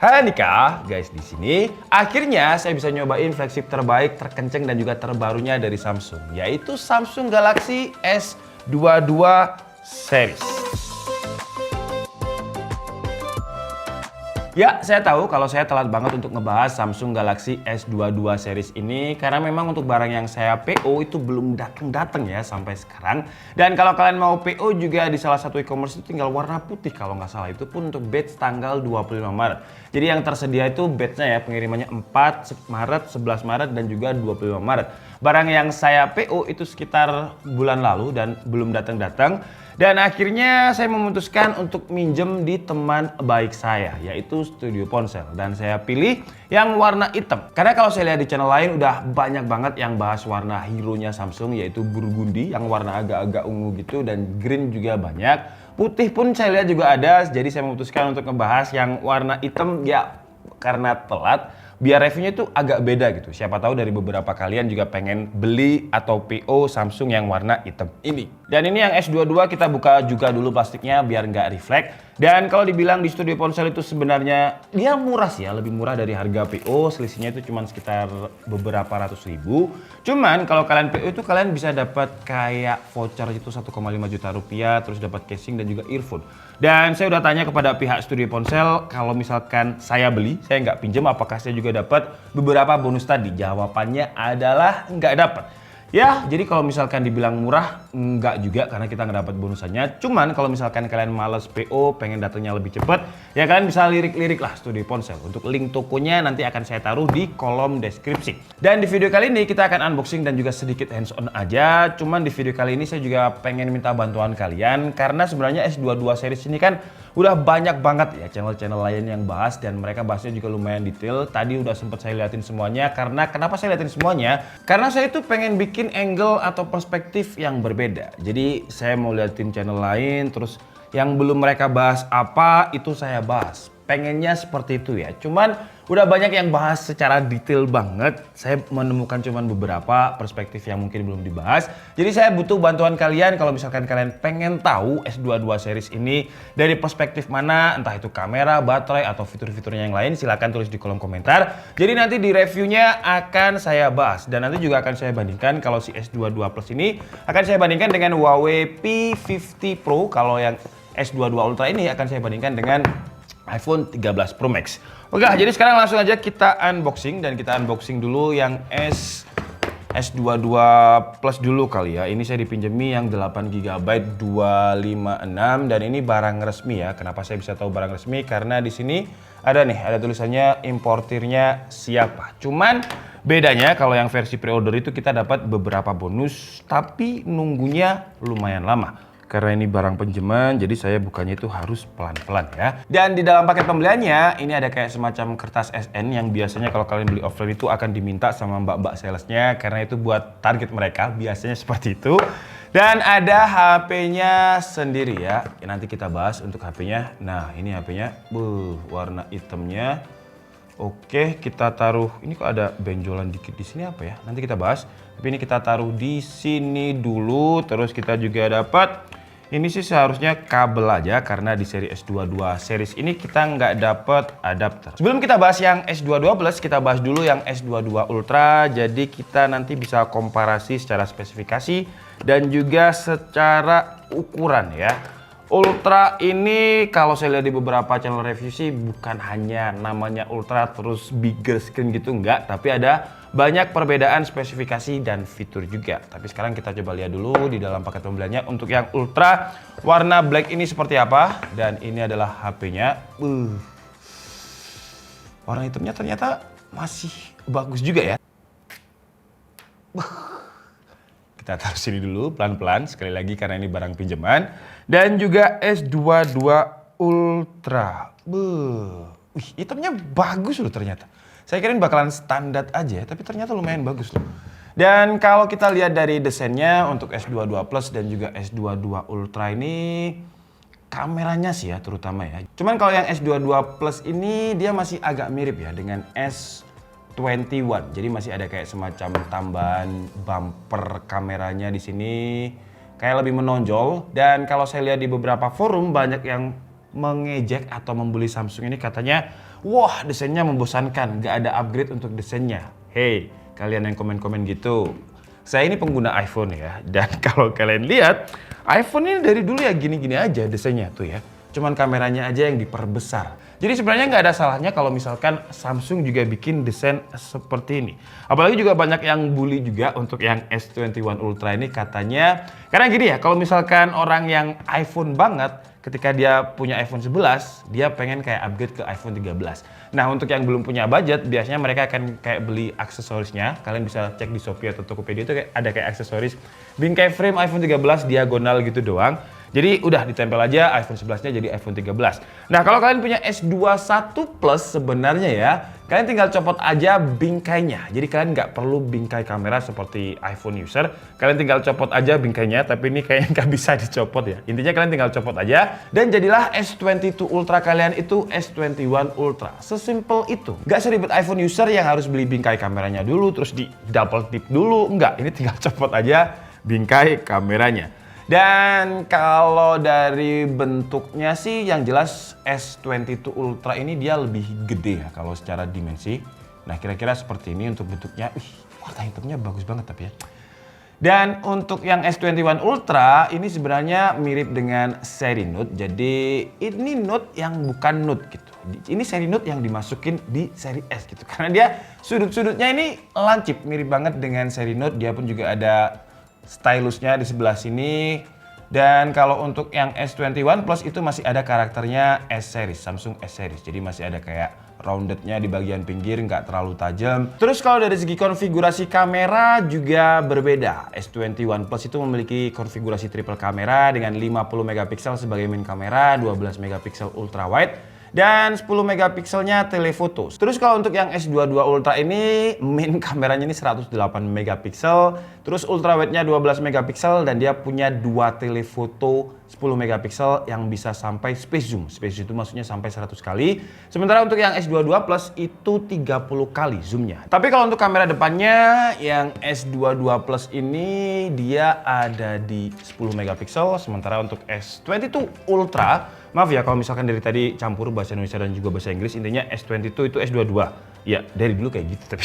Hai Nika, guys di sini akhirnya saya bisa nyobain flagship terbaik, terkenceng dan juga terbarunya dari Samsung, yaitu Samsung Galaxy S22 series. Ya, saya tahu kalau saya telat banget untuk ngebahas Samsung Galaxy S22 series ini karena memang untuk barang yang saya PO itu belum datang ya sampai sekarang. Dan kalau kalian mau PO juga di salah satu e-commerce itu tinggal warna putih kalau nggak salah, itu pun untuk batch tanggal 25 Maret. Jadi yang tersedia itu batchnya ya, pengirimannya 4 Maret, 11 Maret dan juga 25 Maret. Barang yang saya PO itu sekitar bulan lalu dan belum datang-datang. Dan akhirnya saya memutuskan untuk minjem di teman baik saya, yaitu Studio Ponsel. Dan saya pilih yang warna hitam. Karena kalau saya lihat di channel lain udah banyak banget yang bahas warna hero-nya Samsung, yaitu burgundy yang warna agak-agak ungu gitu, dan green juga banyak. Putih pun saya lihat juga ada, jadi saya memutuskan untuk ngebahas yang warna hitam ya karena telat. Biar reviewnya itu agak beda gitu. Siapa tahu dari beberapa kalian juga pengen beli atau PO Samsung yang warna hitam ini. Dan ini yang S22 kita buka juga dulu plastiknya biar nggak reflect. Dan kalau dibilang di Studio Ponsel itu sebenarnya dia murah sih ya, lebih murah dari harga PO. Selisihnya itu cuma sekitar beberapa ratus ribu. Cuman kalau kalian PO itu kalian bisa dapat kayak voucher itu 1,5 juta rupiah, terus dapat casing dan juga earphone. Dan saya udah tanya kepada pihak Studio Ponsel kalau misalkan saya beli, saya nggak pinjam, apakah saya juga dapat beberapa bonus tadi? Jawabannya adalah nggak dapat. Ya, jadi kalau misalkan dibilang murah, enggak juga karena kita nggak dapat bonusannya. Cuman kalau misalkan kalian males PO, pengen datangnya lebih cepat, ya kalian bisa lirik-lirik lah Studio Ponsel. Untuk link tokonya nanti akan saya taruh di kolom deskripsi. Dan di video kali ini kita akan unboxing dan juga sedikit hands on aja. Cuman di video kali ini saya juga pengen minta bantuan kalian karena sebenarnya S22 series ini kan udah banyak banget ya channel-channel lain yang bahas dan mereka bahasnya juga lumayan detail. Tadi udah sempet saya liatin semuanya. Karena kenapa saya liatin semuanya? Karena saya itu pengen bikin angle atau perspektif yang berbeda. Jadi saya mau liatin channel lain, terus yang belum mereka bahas apa itu saya bahas. Pengennya seperti itu ya. Cuman udah banyak yang bahas secara detail banget. Saya menemukan cuman beberapa perspektif yang mungkin belum dibahas. Jadi saya butuh bantuan kalian kalau misalkan kalian pengen tahu S22 series ini dari perspektif mana, entah itu kamera, baterai atau fitur-fiturnya yang lain, silahkan tulis di kolom komentar. Jadi nanti di reviewnya akan saya bahas dan nanti juga akan saya bandingkan kalau si S22 Plus ini akan saya bandingkan dengan Huawei P50 Pro. Kalau yang S22 Ultra ini akan saya bandingkan dengan iPhone 13 Pro Max. Oke, jadi sekarang langsung aja kita unboxing dan kita unboxing dulu yang S22 Plus dulu kali ya. Ini saya dipinjemi yang 8GB 256 dan ini barang resmi ya. Kenapa saya bisa tahu barang resmi? Karena di sini ada tulisannya importirnya siapa. Cuman bedanya kalau yang versi pre-order itu kita dapat beberapa bonus tapi nunggunya lumayan lama. Karena ini barang pinjaman, jadi saya bukanya itu harus pelan-pelan ya. Dan di dalam paket pembeliannya, ini ada kayak semacam kertas SN yang biasanya kalau kalian beli offline itu akan diminta sama mbak-mbak salesnya. Karena itu buat target mereka, biasanya seperti itu. Dan ada HP-nya sendiri ya. Nanti kita bahas untuk HP-nya. Nah, ini HP-nya, warna hitamnya. Oke, kita taruh, ini kok ada benjolan dikit di sini apa ya? Nanti kita bahas. Tapi ini kita taruh di sini dulu. Terus kita juga dapat, ini sih seharusnya kabel aja karena di seri S22 series ini kita nggak dapat adapter. Sebelum kita bahas yang S22 Plus, kita bahas dulu yang S22 Ultra. Jadi kita nanti bisa komparasi secara spesifikasi dan juga secara ukuran ya. Ultra ini kalau saya lihat di beberapa channel review sih bukan hanya namanya Ultra terus bigger screen gitu, enggak, tapi ada banyak perbedaan spesifikasi dan fitur juga. Tapi sekarang kita coba lihat dulu di dalam paket pembeliannya untuk yang Ultra warna black ini seperti apa. Dan ini adalah HP-nya. Warna hitamnya ternyata masih bagus juga ya. Kita taruh sini dulu pelan-pelan sekali lagi karena ini barang pinjaman. Dan juga S22 Ultra. Wih, hitamnya bagus loh ternyata. Saya kirain bakalan standar aja, tapi ternyata lumayan bagus loh. Dan kalau kita lihat dari desainnya untuk S22 Plus dan juga S22 Ultra ini kameranya sih ya terutama ya. Cuman kalau yang S22 Plus ini dia masih agak mirip ya dengan S21. Jadi masih ada kayak semacam tambahan bumper kameranya di sini. Kayak lebih menonjol. Dan kalau saya lihat di beberapa forum banyak yang mengejek atau membuli Samsung ini, katanya, wah desainnya membosankan, nggak ada upgrade untuk desainnya. Hey, kalian yang komen-komen gitu, saya ini pengguna iPhone ya, dan kalau kalian lihat, iPhone ini dari dulu ya gini-gini aja desainnya tuh ya. Cuman kameranya aja yang diperbesar. Jadi sebenarnya nggak ada salahnya kalau misalkan Samsung juga bikin desain seperti ini. Apalagi juga banyak yang bully juga untuk yang S21 Ultra ini, katanya. Karena gini ya, kalau misalkan orang yang iPhone banget, ketika dia punya iPhone 11, dia pengen kayak upgrade ke iPhone 13. Nah, untuk yang belum punya budget, biasanya mereka akan kayak beli aksesorisnya. Kalian bisa cek di Shopee atau Tokopedia, itu ada kayak aksesoris bingkai frame iPhone 13 diagonal gitu doang. Jadi udah ditempel aja iPhone 11-nya jadi iPhone 13. Nah, kalau kalian punya S21 Plus sebenarnya ya, kalian tinggal copot aja bingkainya. Jadi kalian nggak perlu bingkai kamera seperti iPhone user. Kalian tinggal copot aja bingkainya, tapi ini kayaknya nggak bisa dicopot ya. Intinya kalian tinggal copot aja, dan jadilah S22 Ultra kalian itu S21 Ultra. Sesimpel itu. Nggak seribet iPhone user yang harus beli bingkai kameranya dulu, terus di double tip dulu. Enggak, ini tinggal copot aja bingkai kameranya. Dan kalau dari bentuknya sih yang jelas S22 Ultra ini dia lebih gede ya kalau secara dimensi. Nah, kira-kira seperti ini untuk bentuknya. Warna hitamnya bagus banget tapi ya. Dan untuk yang S21 Ultra ini sebenarnya mirip dengan seri Note. Jadi ini Note yang bukan Note gitu. Ini seri Note yang dimasukin di seri S gitu. Karena dia sudut-sudutnya ini lancip, mirip banget dengan seri Note. Dia pun juga ada stylusnya di sebelah sini. Dan kalau untuk yang S21 Plus itu masih ada karakternya S series, Samsung S series. Jadi masih ada kayak roundednya di bagian pinggir, nggak terlalu tajam. Terus kalau dari segi konfigurasi kamera juga berbeda. S21 Plus itu memiliki konfigurasi triple kamera dengan 50 megapiksel sebagai main kamera, 12 megapiksel ultra wide, dan 10 megapikselnya telefoto. Terus kalau untuk yang S22 Ultra ini, main kameranya ini 108 megapiksel, terus ultra wide-nya 12 megapiksel, dan dia punya 2 telefoto 10 megapiksel yang bisa sampai space zoom. Space zoom itu maksudnya sampai 100 kali. Sementara untuk yang S22 Plus itu 30 kali zoomnya. Tapi kalau untuk kamera depannya, yang S22 Plus ini dia ada di 10 megapiksel, sementara untuk S22 Ultra, maaf ya kalau misalkan dari tadi campur bahasa Indonesia dan juga bahasa Inggris, intinya S22 itu S22. Ya, dari dulu kayak gitu tapi.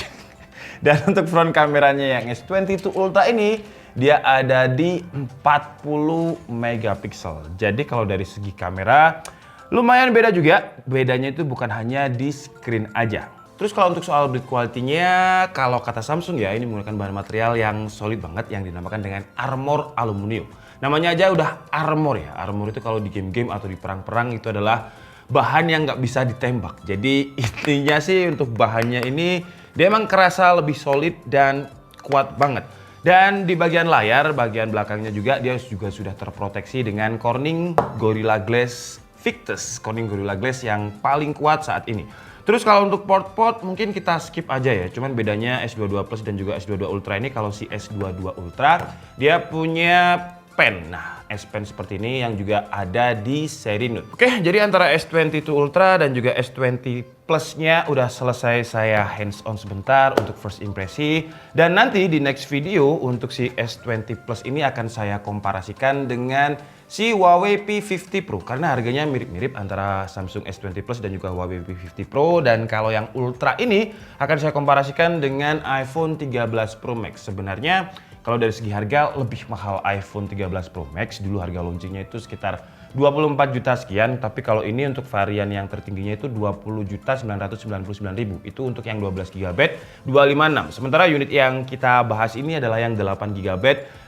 Dan untuk front kameranya yang S22 Ultra ini, dia ada di 40 megapiksel. Jadi kalau dari segi kamera, lumayan beda juga. Bedanya itu bukan hanya di screen aja. Terus kalau untuk soal build quality-nya, kalau kata Samsung ya, ini menggunakan bahan material yang solid banget yang dinamakan dengan armor aluminium. Namanya aja udah armor ya. Armor itu kalau di game-game atau di perang-perang itu adalah bahan yang nggak bisa ditembak. Jadi intinya sih untuk bahannya ini dia emang kerasa lebih solid dan kuat banget. Dan di bagian layar, bagian belakangnya juga dia juga sudah terproteksi dengan Corning Gorilla Glass Victus. Corning Gorilla Glass yang paling kuat saat ini. Terus kalau untuk port-port mungkin kita skip aja ya. Cuman bedanya S22 Plus dan juga S22 Ultra ini, kalau si S22 Ultra dia punya pen. Nah, S Pen seperti ini yang juga ada di seri Note. Oke, jadi antara S22 Ultra dan juga S20 Plus-nya udah selesai saya hands on sebentar untuk first impresi. Dan nanti di next video untuk si S20 Plus ini akan saya komparasikan dengan si Huawei P50 Pro. Karena harganya mirip-mirip antara Samsung S20 Plus dan juga Huawei P50 Pro. Dan kalau yang Ultra ini akan saya komparasikan dengan iPhone 13 Pro Max. Sebenarnya kalau dari segi harga lebih mahal iPhone 13 Pro Max. Dulu harga launchingnya itu sekitar 24 juta sekian. Tapi kalau ini untuk varian yang tertingginya itu 20.999.000. Itu untuk yang 12 GB 256. Sementara unit yang kita bahas ini adalah yang 8 GB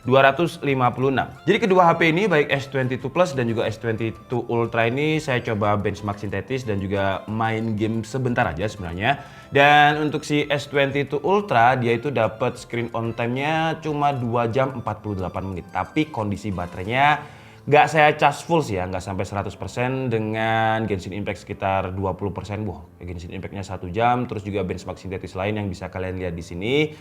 256. Jadi kedua HP ini baik S22 Plus dan juga S22 Ultra ini saya coba benchmark sintetis dan juga main game sebentar aja sebenarnya. Dan untuk si S22 Ultra dia itu dapat screen on time-nya cuma 2 jam 48 menit. Tapi kondisi baterainya nggak saya cas full sih ya, nggak sampai 100% dengan Genshin Impact sekitar 20%. Wah, Genshin Impact-nya 1 jam, terus juga benchmark sintetis lain yang bisa kalian lihat di sini.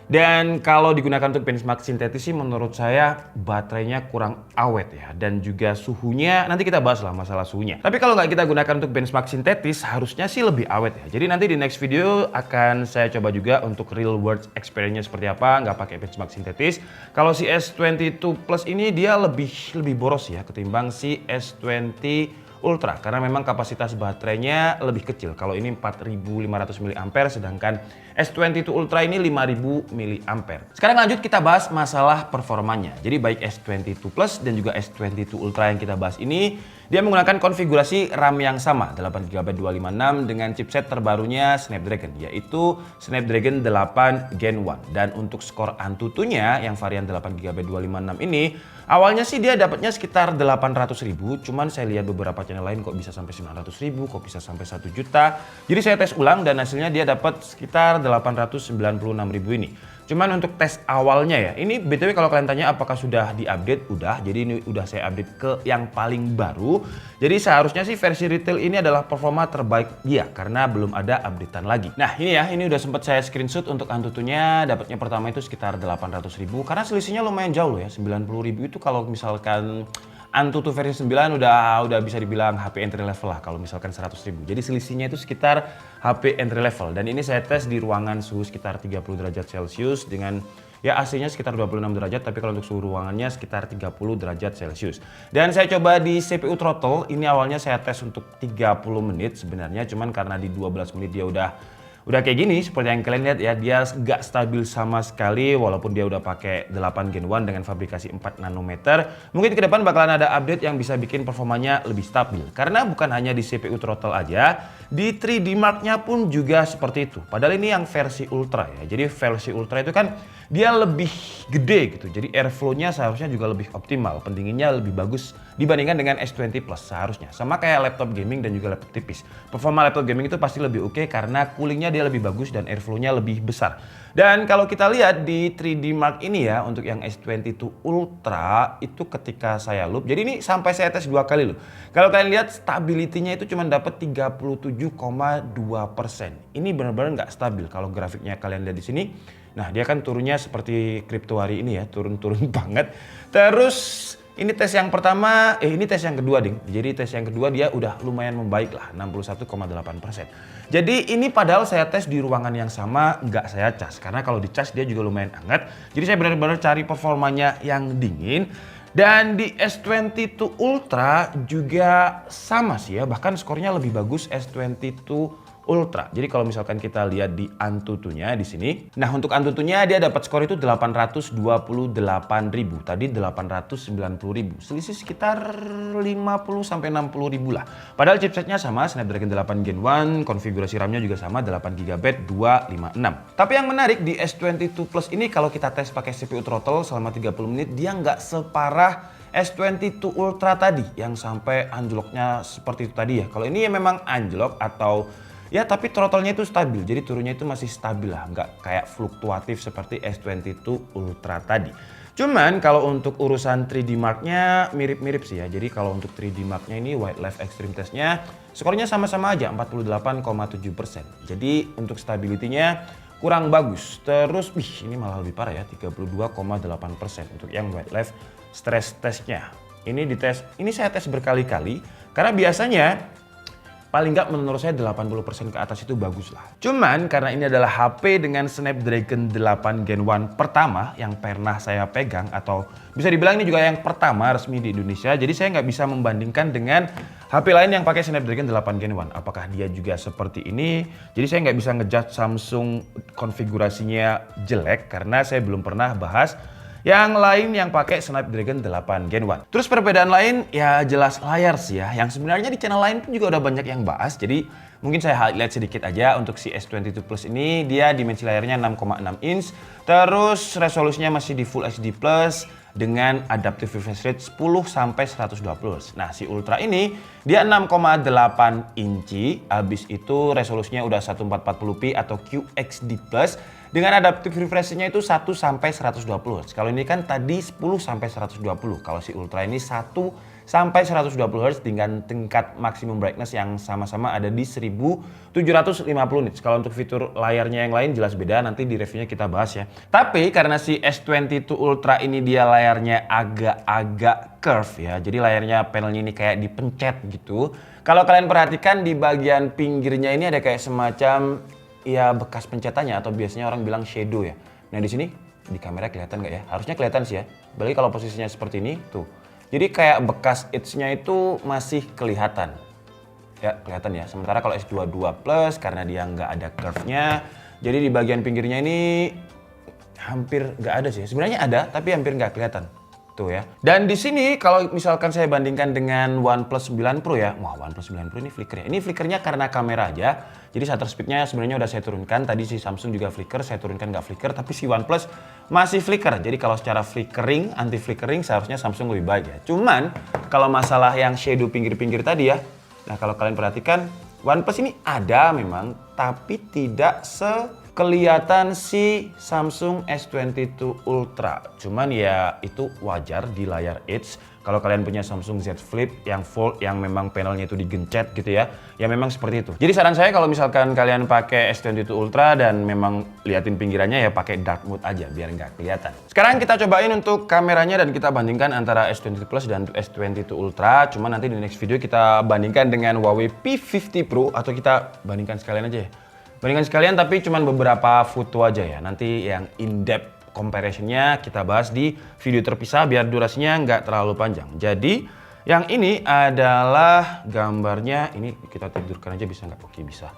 Dan kalau digunakan untuk benchmark sintetis sih menurut saya baterainya kurang awet ya. Dan juga suhunya, nanti kita bahas lah masalah suhunya. Tapi kalau nggak kita gunakan untuk benchmark sintetis, harusnya sih lebih awet ya. Jadi nanti di next video akan saya coba juga untuk real world experience-nya seperti apa, nggak pakai benchmark sintetis. Kalau si S22 Plus ini dia lebih boros ya ketimbang si S20 Ultra karena memang kapasitas baterainya lebih kecil. Kalau ini 4500 mAh sedangkan S22 Ultra ini 5000 mAh. Sekarang lanjut kita bahas masalah performanya. Jadi baik S22 Plus dan juga S22 Ultra yang kita bahas ini dia menggunakan konfigurasi RAM yang sama 8GB 256 dengan chipset terbarunya Snapdragon yaitu Snapdragon 8 Gen 1. Dan untuk skor Antutunya yang varian 8GB 256 ini awalnya sih dia dapatnya sekitar 800.000, cuman saya lihat beberapa channel lain kok bisa sampai 900.000, kok bisa sampai 1 juta. Jadi saya tes ulang dan hasilnya dia dapat sekitar 896.000 ini. Cuman untuk tes awalnya ya, ini BTW kalau kalian tanya apakah sudah diupdate, udah. Jadi ini udah saya update ke yang paling baru. Jadi seharusnya sih versi retail ini adalah performa terbaik dia karena belum ada updatean lagi. Nah ini ya, ini udah sempat saya screenshot untuk Antutunya, dapatnya pertama itu sekitar 800.000 karena selisihnya lumayan jauh loh ya, 90.000 itu kalau misalkan Antutu versi 9 udah bisa dibilang HP entry level lah kalau misalkan 100.000. Jadi selisihnya itu sekitar HP entry level. Dan ini saya tes di ruangan suhu sekitar 30 derajat Celcius dengan ya AC-nya sekitar 26 derajat, tapi kalau untuk suhu ruangannya sekitar 30 derajat Celcius. Dan saya coba di CPU throttle, ini awalnya saya tes untuk 30 menit sebenarnya, cuman karena di 12 menit dia udah kayak gini seperti yang kalian lihat ya, dia nggak stabil sama sekali walaupun dia udah pakai 8 Gen 1 dengan fabrikasi 4 nanometer. Mungkin ke depan bakalan ada update yang bisa bikin performanya lebih stabil. Karena bukan hanya di CPU throttle aja, di 3D Mark-nya pun juga seperti itu. Padahal ini yang versi Ultra ya. Jadi versi Ultra itu kan dia lebih gede gitu. Jadi airflow-nya seharusnya juga lebih optimal. Pendinginnya lebih bagus dibandingkan dengan S20 Plus seharusnya. Sama kayak laptop gaming dan juga laptop tipis. Performa laptop gaming itu pasti lebih oke karena coolingnya dia lebih bagus dan airflow-nya lebih besar. Dan kalau kita lihat di 3D Mark ini ya, untuk yang S22 Ultra itu ketika saya loop, jadi ini sampai saya tes 2 kali loh. Kalau kalian lihat stability-nya itu cuma dapat 37,2%. Ini benar-benar nggak stabil kalau grafiknya kalian lihat di sini. Nah dia kan turunnya seperti kripto hari ini ya, turun-turun banget. Terus ini tes yang pertama, ini tes yang kedua ding. Jadi tes yang kedua dia udah lumayan membaik lah, 61,8%. Jadi ini padahal saya tes di ruangan yang sama, nggak saya cas. Karena kalau dicas dia juga lumayan hangat. Jadi saya benar-benar cari performanya yang dingin. Dan di S22 Ultra juga sama sih ya, bahkan skornya lebih bagus S22 Ultra. Jadi kalau misalkan kita lihat di Antutunya di sini. Nah, untuk Antutunya dia dapat skor itu 828.000. Tadi 890.000. Selisih sekitar 50 sampai 60.000 lah. Padahal chipsetnya sama, Snapdragon 8 Gen 1, konfigurasi RAM-nya juga sama 8GB 256. Tapi yang menarik di S22 Plus ini kalau kita tes pakai CPU throttle selama 30 menit dia nggak separah S22 Ultra tadi yang sampai anjloknya seperti itu tadi ya. Kalau ini ya memang anjlok atau ya tapi throttle-nya itu stabil, jadi turunnya itu masih stabil lah, nggak kayak fluktuatif seperti S22 Ultra tadi. Cuman kalau untuk urusan 3D Mark-nya mirip-mirip sih ya, jadi kalau untuk 3D Mark-nya ini Wildlife Extreme Test-nya skornya sama-sama aja 48,7%. Jadi untuk stability-nya kurang bagus. Terus, ini malah lebih parah ya, 32,8% untuk yang Wildlife Stress Test-nya. Ini saya tes berkali-kali, karena biasanya paling nggak menurut saya 80% ke atas itu bagus lah. Cuman karena ini adalah HP dengan Snapdragon 8 Gen 1 pertama yang pernah saya pegang, atau bisa dibilang ini juga yang pertama resmi di Indonesia. Jadi saya nggak bisa membandingkan dengan HP lain yang pakai Snapdragon 8 Gen 1. Apakah dia juga seperti ini? Jadi saya nggak bisa ngejudge Samsung konfigurasinya jelek karena saya belum pernah bahas yang lain yang pakai Snapdragon 8 Gen 1. Terus perbedaan lain ya jelas layar sih ya, yang sebenarnya di channel lain pun juga udah banyak yang bahas. Jadi mungkin saya highlight sedikit aja untuk si S22 Plus ini. Dia dimensi layarnya 6,6 inch. Terus resolusinya masih di Full HD Plus dengan adaptive refresh rate 10 sampai 120 Hz. Nah, si Ultra ini dia 6,8 inci, habis itu resolusinya udah 1440p atau QHD Plus dengan adaptive refresh rate-nya itu 1 sampai 120 Hz. Kalau ini kan tadi 10 sampai 120. Kalau si Ultra ini 1 sampai 120 Hz dengan tingkat maksimum brightness yang sama-sama ada di 1750 nits. Kalau untuk fitur layarnya yang lain jelas beda, nanti di reviewnya kita bahas ya. Tapi karena si S22 Ultra ini dia layarnya agak-agak curve ya, jadi layarnya panelnya ini kayak dipencet gitu. Kalau kalian perhatikan di bagian pinggirnya ini ada kayak semacam ya bekas pencetannya, atau biasanya orang bilang shadow ya. Nah di sini di kamera kelihatan nggak ya? Harusnya kelihatan sih ya. Apalagi kalau posisinya seperti ini tuh. Jadi kayak bekas edge-nya itu masih kelihatan. Ya, kelihatan ya. Sementara kalau S22 Plus karena dia nggak ada curve-nya, jadi di bagian pinggirnya ini hampir nggak ada sih. Sebenarnya ada, tapi hampir nggak kelihatan. Tuh ya. Dan di sini kalau misalkan saya bandingkan dengan OnePlus 9 Pro ya. Wah, OnePlus 9 Pro ini flicker ya. Ini flickernya karena kamera aja. Jadi shutter speed-nya sebenarnya udah saya turunkan. Tadi si Samsung juga flicker, saya turunkan nggak flicker. Tapi si OnePlus masih flicker. Jadi kalau secara flickering, anti flickering seharusnya Samsung lebih baik ya. Cuman kalau masalah yang shadow pinggir-pinggir tadi ya. Nah, kalau kalian perhatikan OnePlus ini ada memang, tapi tidak kelihatan si Samsung S22 Ultra. Cuman ya itu wajar di layar Edge. Kalau kalian punya Samsung Z Flip yang Fold yang memang panelnya itu digencet gitu ya. Ya memang seperti itu. Jadi saran saya kalau misalkan kalian pakai S22 Ultra dan memang liatin pinggirannya ya pakai dark mode aja biar nggak kelihatan. Sekarang kita cobain untuk kameranya dan kita bandingkan antara S22 Plus dan S22 Ultra. Cuma nanti di next video kita bandingkan dengan Huawei P50 Pro atau kita bandingkan sekalian aja ya. Bandingkan sekalian tapi cuman beberapa foto aja ya. Nanti yang in-depth comparison-nya kita bahas di video terpisah biar durasinya nggak terlalu panjang. Jadi yang ini adalah gambarnya. Ini kita tidurkan aja bisa nggak? Oke, bisa.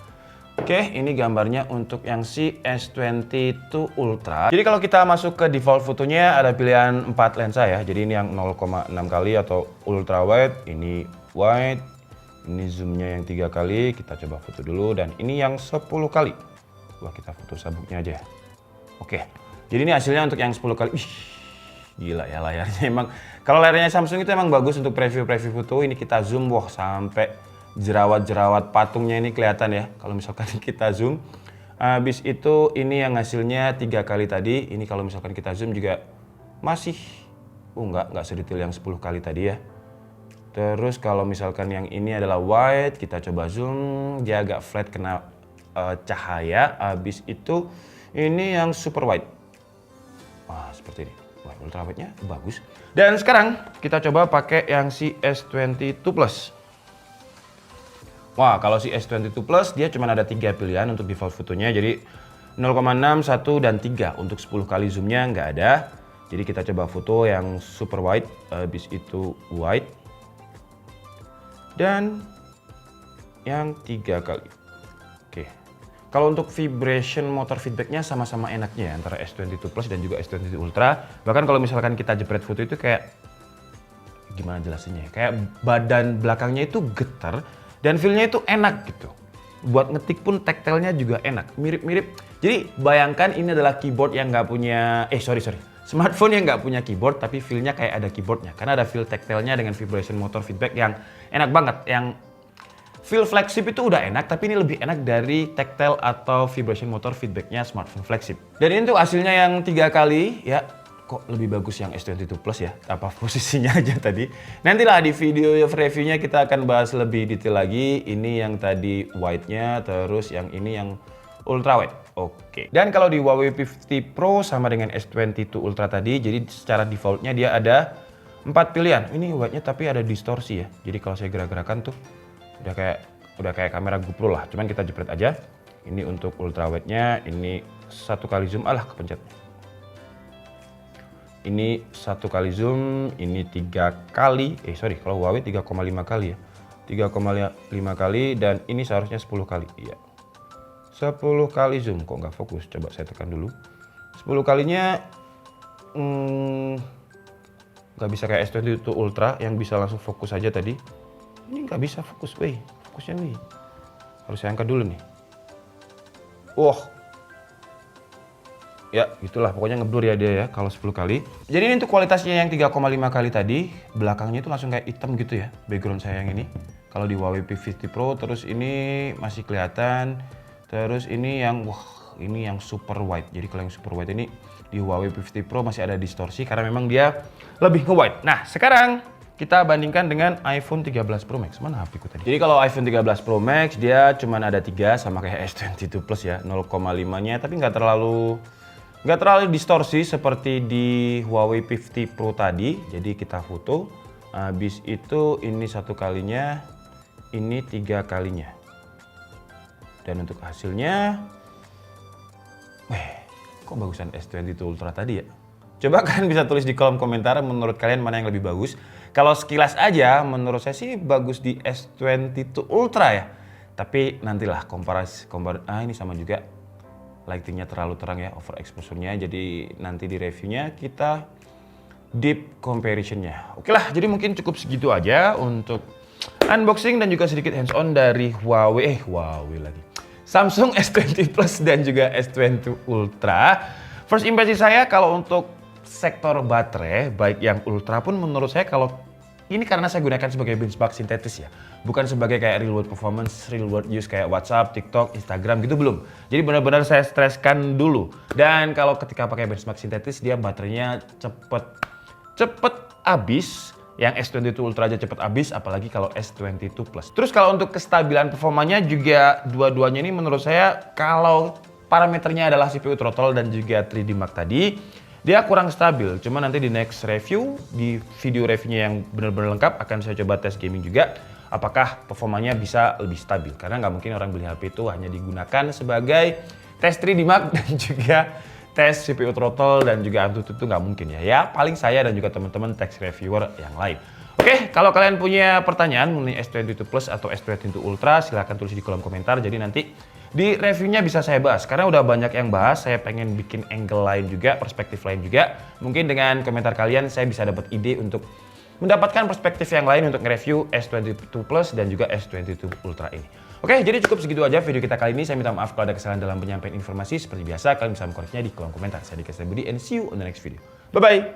Oke, ini gambarnya untuk yang si S22 Ultra. Jadi kalau kita masuk ke default fotonya ada pilihan 4 lensa ya. Jadi ini yang 0,6 kali atau ultra wide, ini wide. Ini zoomnya yang 3 kali, kita coba foto dulu. Dan ini yang 10 kali. Wah, kita foto sabuknya aja. Oke, jadi ini hasilnya untuk yang 10 kali. Wih, gila ya layarnya emang. Kalau layarnya Samsung itu emang bagus untuk preview-preview foto. Ini kita zoom, wah sampai jerawat-jerawat patungnya ini kelihatan ya. Kalau misalkan kita zoom. Habis itu ini yang hasilnya 3 kali tadi. Ini kalau misalkan kita zoom juga masih, nggak sedetail yang 10 kali tadi ya. Terus kalau misalkan yang ini adalah wide, kita coba zoom, dia agak flat kena cahaya. Habis itu ini yang super wide. Wah, seperti ini. Wah, ultra wide-nya bagus. Dan sekarang kita coba pakai yang si S22 Plus. Wah, kalau si S22 Plus dia cuma ada 3 pilihan untuk default fotonya. Jadi 0,6, 1, dan 3. Untuk 10 kali zoomnya nggak ada. Jadi kita coba foto yang super wide, habis itu wide. Dan yang 3 kali. Oke. Kalau untuk vibration motor feedbacknya sama-sama enaknya ya, antara S22 Plus dan juga S22 Ultra. Bahkan kalau misalkan kita jepret foto itu kayak, gimana jelasinnya ya, kayak badan belakangnya itu getar dan feel-nya itu enak gitu. Buat ngetik pun tactile-nya juga enak, mirip-mirip. Jadi bayangkan ini adalah keyboard yang nggak punya, smartphone yang nggak punya keyboard tapi feel-nya kayak ada keyboardnya. Karena ada feel tactile-nya dengan vibration motor feedback yang enak banget. Yang feel flagship itu udah enak, tapi ini lebih enak dari tactile atau vibration motor feedback-nya smartphone flagship. Dan ini tuh hasilnya yang 3 kali ya. Kok lebih bagus yang S22 Plus ya? Apa posisinya aja tadi? Nantilah di video reviewnya kita akan bahas lebih detail lagi. Ini yang tadi wide-nya, terus yang ini yang ultra wide. Oke. Dan kalau di Huawei P50 Pro sama dengan S22 Ultra tadi, jadi secara defaultnya dia ada 4 pilihan. Ini wide-nya tapi ada distorsi ya. Jadi kalau saya gerak-gerakan tuh udah kayak kamera GoPro lah. Cuman kita jepret aja. Ini untuk ultra wide-nya, ini 1 kali zoom, kepencet. Ini 1 kali zoom, ini 3 kali. Kalau Huawei 3,5 kali ya. 3,5 kali dan ini seharusnya 10 kali. Iya. 10 kali zoom, kok nggak fokus? Coba saya tekan dulu. 10 kalinya nggak bisa kayak S22 Ultra yang bisa langsung fokus aja tadi. Ini nggak bisa fokus, fokusnya nih. Harus saya angkat dulu nih. Ya gitulah, pokoknya ngeblur ya dia ya kalau 10 kali. Jadi ini untuk kualitasnya yang 3,5 kali tadi, belakangnya itu langsung kayak hitam gitu ya, background saya yang ini. Kalau di Huawei P50 Pro, terus ini masih kelihatan. Terus ini yang, ini yang super wide. Jadi kalau yang super wide ini di Huawei P50 Pro masih ada distorsi karena memang dia lebih nge-wide. Nah sekarang kita bandingkan dengan iPhone 13 Pro Max. Mana HP ku tadi? Jadi kalau iPhone 13 Pro Max dia cuma ada 3 sama kayak S22 Plus ya, 0,5-nya tapi nggak terlalu distorsi seperti di Huawei P50 Pro tadi. Jadi kita foto, habis itu ini 1 kalinya, ini 3 kalinya. Dan untuk hasilnya, kok bagusan S22 Ultra tadi ya? Coba kalian bisa tulis di kolom komentar menurut kalian mana yang lebih bagus. Kalau sekilas aja menurut saya sih bagus di S22 Ultra ya. Tapi nantilah ini sama juga lightingnya terlalu terang ya, overexposure-nya. Jadi nanti di reviewnya kita deep comparison-nya. Oke lah, jadi mungkin cukup segitu aja untuk unboxing dan juga sedikit hands-on dari Huawei lagi. Samsung S20 Plus dan juga S20 Ultra. First impression saya kalau untuk sektor baterai, baik yang Ultra pun menurut saya kalau ini karena saya gunakan sebagai benchmark sintetis ya. Bukan sebagai kayak real world performance, real world use kayak WhatsApp, TikTok, Instagram gitu belum. Jadi benar-benar saya streskan dulu. Dan kalau ketika pakai benchmark sintetis dia baterainya cepet habis. Yang S22 Ultra aja cepet habis, apalagi kalau S22 Plus. Terus kalau untuk kestabilan performanya juga dua-duanya ini menurut saya kalau parameternya adalah CPU throttle dan juga 3D Mark tadi, dia kurang stabil. Cuma nanti di next review, di video reviewnya yang benar-benar lengkap akan saya coba tes gaming juga. Apakah performanya bisa lebih stabil? Karena nggak mungkin orang beli HP itu hanya digunakan sebagai tes 3D Mark dan juga tes CPU throttle dan juga AnTuTu itu nggak mungkin ya. Ya paling saya dan juga teman-teman tech reviewer yang lain. Oke, kalau kalian punya pertanyaan mengenai S22 Plus atau S22 Ultra silahkan tulis di kolom komentar. Jadi nanti di reviewnya bisa saya bahas. Karena udah banyak yang bahas, saya pengen bikin angle lain juga, perspektif lain juga. Mungkin dengan komentar kalian saya bisa dapat ide untuk mendapatkan perspektif yang lain untuk nge-review S22 Plus dan juga S22 Ultra ini. Oke, jadi cukup segitu aja video kita kali ini. Saya minta maaf kalau ada kesalahan dalam penyampaian informasi. Seperti biasa, kalian bisa mengkoreksinya di kolom komentar. Saya Dika Budi and see you on the next video. Bye-bye!